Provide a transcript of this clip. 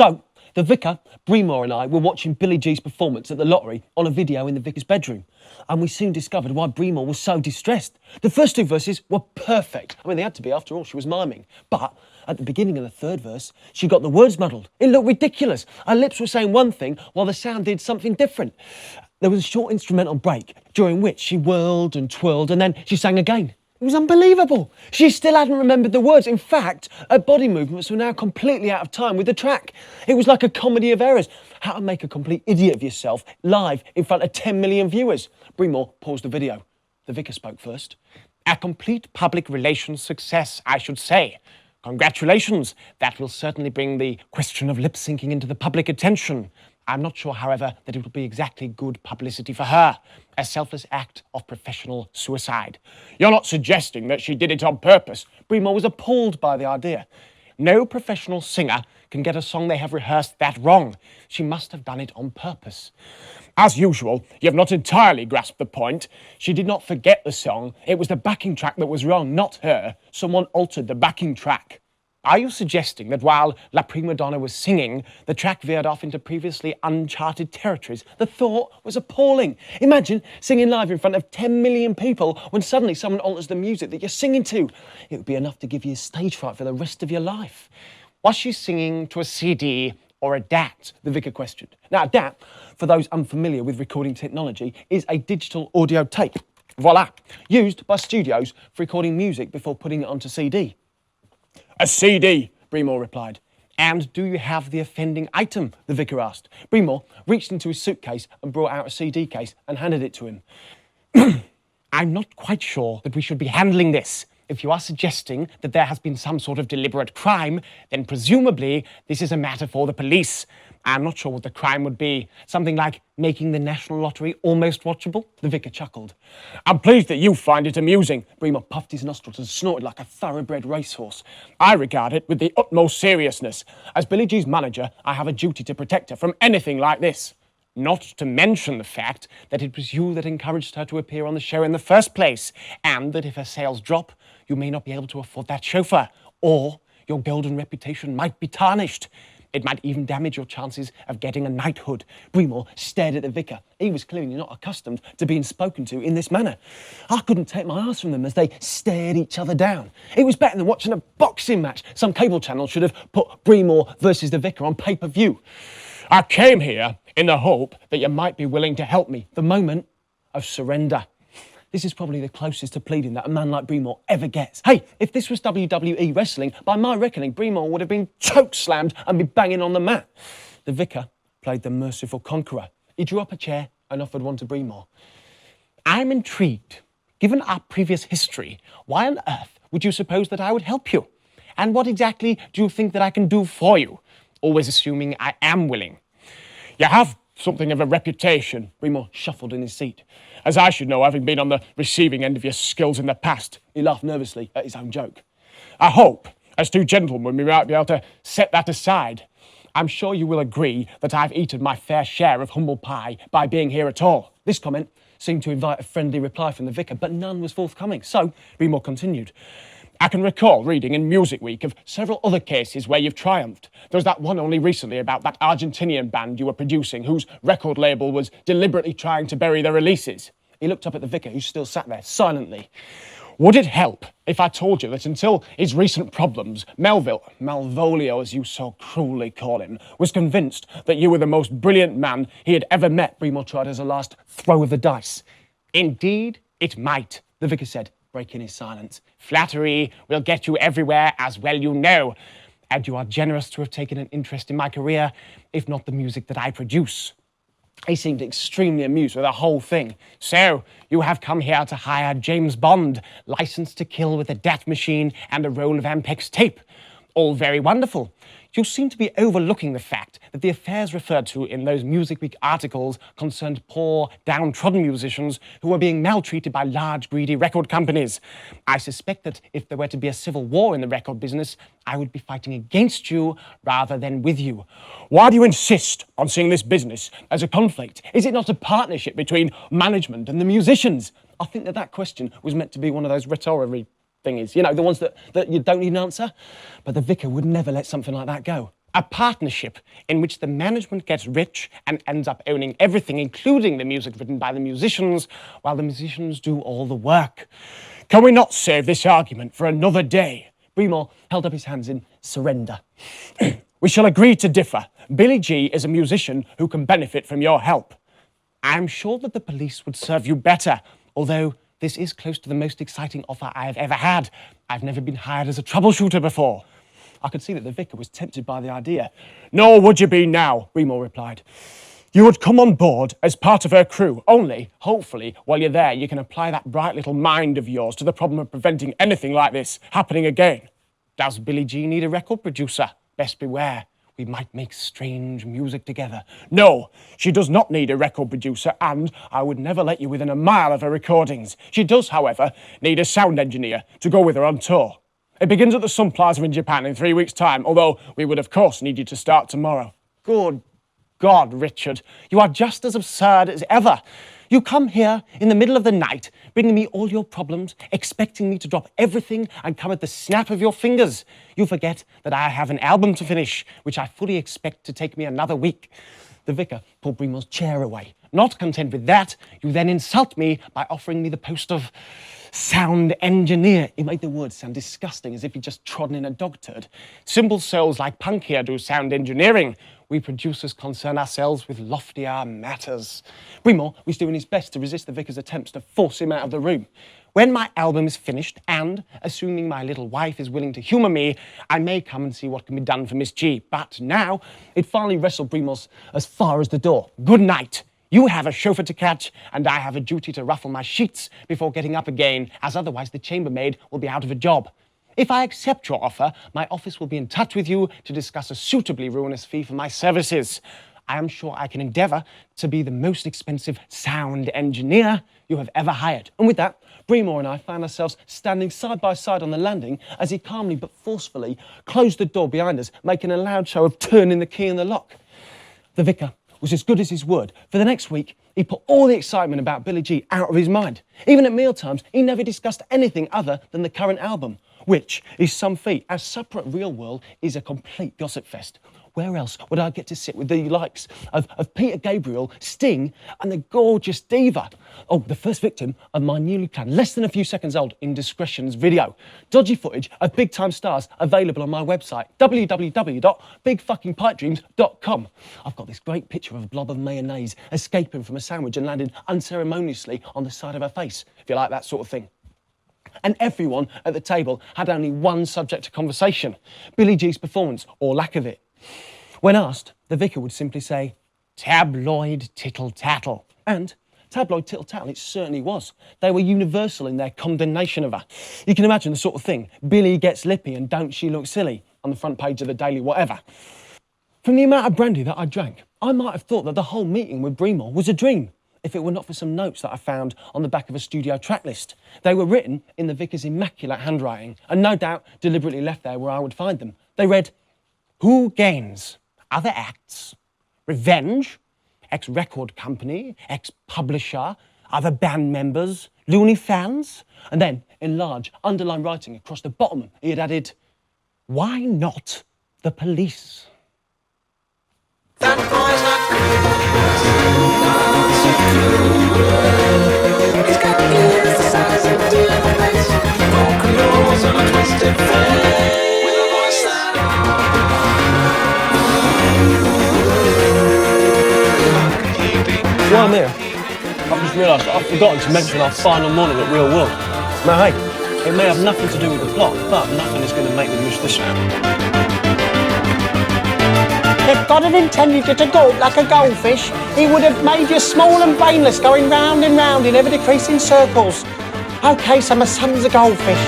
So, the vicar, Breemore and I were watching Billy G's performance at the lottery on a video in the vicar's bedroom. And we soon discovered why Breemore was so distressed. The first two verses were perfect. I mean, they had to be, after all, she was miming. But at the beginning of the third verse, she got the words muddled. It looked ridiculous. Her lips were saying one thing while the sound did something different. There was a short instrumental break during which she whirled and twirled and then she sang again. It was unbelievable. She still hadn't remembered the words. In fact, her body movements were now completely out of time with the track. It was like a comedy of errors. How to make a complete idiot of yourself live in front of 10 million viewers. Breemore paused the video. The vicar spoke first. A complete public relations success, I should say. Congratulations. That will certainly bring the question of lip syncing into the public attention. I'm not sure, however, that it will be exactly good publicity for her. A selfless act of professional suicide. You're not suggesting that she did it on purpose? Breemore was appalled by the idea. No professional singer can get a song they have rehearsed that wrong. She must have done it on purpose. As usual, you have not entirely grasped the point. She did not forget the song. It was the backing track that was wrong, not her. Someone altered the backing track. Are you suggesting that while La Prima Donna was singing, the track veered off into previously uncharted territories? The thought was appalling. Imagine singing live in front of 10 million people when suddenly someone alters the music that you're singing to. It would be enough to give you stage fright for the rest of your life. Was she singing to a CD or a DAT? The vicar questioned. Now, a DAT, for those unfamiliar with recording technology, is a digital audio tape. Voila! Used by studios for recording music before putting it onto CD. A CD, Breemore replied. And do you have the offending item? The vicar asked. Breemore reached into his suitcase and brought out a CD case and handed it to him. I'm not quite sure that we should be handling this. If you are suggesting that there has been some sort of deliberate crime, then presumably this is a matter for the police. I'm not sure what the crime would be. Something like making the National Lottery almost watchable? The vicar chuckled. I'm pleased that you find it amusing. Breemore puffed his nostrils and snorted like a thoroughbred racehorse. I regard it with the utmost seriousness. As Billy G's manager, I have a duty to protect her from anything like this. Not to mention the fact that it was you that encouraged her to appear on the show in the first place, and that if her sales drop, you may not be able to afford that chauffeur, or your golden reputation might be tarnished. It might even damage your chances of getting a knighthood. Breemore stared at the vicar. He was clearly not accustomed to being spoken to in this manner. I couldn't take my eyes from them as they stared each other down. It was better than watching a boxing match. Some cable channel should have put Breemore versus the vicar on pay-per-view. I came here in the hope that you might be willing to help me. The moment of surrender. This is probably the closest to pleading that a man like Breemore ever gets. Hey, if this was WWE wrestling, by my reckoning, Breemore would have been choke-slammed and be banging on the mat. The vicar played the merciful conqueror. He drew up a chair and offered one to Breemore. I'm intrigued. Given our previous history, why on earth would you suppose that I would help you? And what exactly do you think that I can do for you? Always assuming I am willing. You have something of a reputation. Breemore shuffled in his seat. As I should know, having been on the receiving end of your skills in the past. He laughed nervously at his own joke. I hope, as two gentlemen, we might be able to set that aside. I'm sure you will agree that I've eaten my fair share of humble pie by being here at all. This comment seemed to invite a friendly reply from the vicar, but none was forthcoming. So, Breemore continued. I can recall reading in Music Week of several other cases where you've triumphed. There was that one only recently about that Argentinian band you were producing, whose record label was deliberately trying to bury their releases. He looked up at the vicar, who still sat there, silently. Would it help if I told you that until his recent problems, Malvolio, as you so cruelly call him, was convinced that you were the most brilliant man he had ever met? Breemore tried as a last throw of the dice. Indeed, it might, the vicar said, breaking his silence. Flattery will get you everywhere, as well you know. And you are generous to have taken an interest in my career, if not the music that I produce. He seemed extremely amused with the whole thing. So, you have come here to hire James Bond, licensed to kill with a DAT machine and a roll of Ampex tape. All very wonderful. You seem to be overlooking the fact that the affairs referred to in those Music Week articles concerned poor, downtrodden musicians who were being maltreated by large, greedy record companies. I suspect that if there were to be a civil war in the record business, I would be fighting against you rather than with you. Why do you insist on seeing this business as a conflict? Is it not a partnership between management and the musicians? I think that question was meant to be one of those rhetoric thingies, you know, the ones that you don't need an answer. But the vicar would never let something like that go. A partnership in which the management gets rich and ends up owning everything, including the music written by the musicians, while the musicians do all the work. Can we not save this argument for another day? Breemore held up his hands in surrender. We shall agree to differ. Billy G is a musician who can benefit from your help. I'm sure that the police would serve you better, although this is close to the most exciting offer I have ever had. I've never been hired as a troubleshooter before. I could see that the vicar was tempted by the idea. Nor would you be now, Breemore replied. You would come on board as part of her crew, only, hopefully, while you're there, you can apply that bright little mind of yours to the problem of preventing anything like this happening again. Does Billy G need a record producer? Best beware. We might make strange music together. No, she does not need a record producer, and I would never let you within a mile of her recordings. She does, however, need a sound engineer to go with her on tour. It begins at the Sun Plaza in Japan in 3 weeks' time, although we would, of course, need you to start tomorrow. Good God, Richard, you are just as absurd as ever. You come here in the middle of the night, bringing me all your problems, expecting me to drop everything and come at the snap of your fingers. You forget that I have an album to finish, which I fully expect to take me another week. The vicar pulled Breemore's chair away. Not content with that, you then insult me by offering me the post of sound engineer. He made the word sound disgusting, as if he'd just trodden in a dog turd. Simple souls like Punk here do sound engineering. We producers concern ourselves with loftier matters. Breemore was doing his best to resist the vicar's attempts to force him out of the room. When my album is finished and, assuming my little wife is willing to humour me, I may come and see what can be done for Miss G. But now, it finally wrestled Breemore as far as the door. Good night. You have a chauffeur to catch, and I have a duty to ruffle my sheets before getting up again, as otherwise the chambermaid will be out of a job. If I accept your offer, my office will be in touch with you to discuss a suitably ruinous fee for my services. I am sure I can endeavour to be the most expensive sound engineer you have ever hired. And with that, Breemore and I found ourselves standing side by side on the landing as he calmly but forcefully closed the door behind us, making a loud show of turning the key in the lock. The vicar was as good as his word. For the next week, he put all the excitement about Billy G out of his mind. Even at mealtimes, he never discussed anything other than the current album, which is some feat, as Separate Real World is a complete gossip fest. Where else would I get to sit with the likes of Peter Gabriel, Sting, and the gorgeous Diva? Oh, the first victim of my newly planned, less than a few seconds old, indiscretions video. Dodgy footage of big-time stars available on my website, www.bigfuckingpipedreams.com. I've got this great picture of a blob of mayonnaise escaping from a sandwich and landing unceremoniously on the side of her face, if you like that sort of thing. And everyone at the table had only one subject of conversation: Billy G's performance, or lack of it. When asked, the vicar would simply say, "Tabloid tittle-tattle." And tabloid tittle-tattle it certainly was. They were universal in their condemnation of her. You can imagine the sort of thing: Billy gets lippy and don't she look silly, on the front page of the Daily whatever. From the amount of brandy that I drank, I might have thought that the whole meeting with Breemore was a dream, if it were not for some notes that I found on the back of a studio track list. They were written in the vicar's immaculate handwriting, and no doubt deliberately left there where I would find them. They read, "Who gains? Other acts? Revenge? Ex-record company? Ex-publisher? Other band members? Loony fans?" And then, in large, underlined writing across the bottom, he had added, "Why not the police?" That boy's not cool. He's got ears the size of deer face, broken nose and a twisted face, with a voice that While I'm here, I've just realised that I've forgotten to mention our final morning at Real World. Now hey, it may have nothing to do with the plot, but nothing is going to make me miss this one. If God had intended you to go like a goldfish, he would have made you small and brainless, going round and round in ever-decreasing circles. OK, so my son's a goldfish.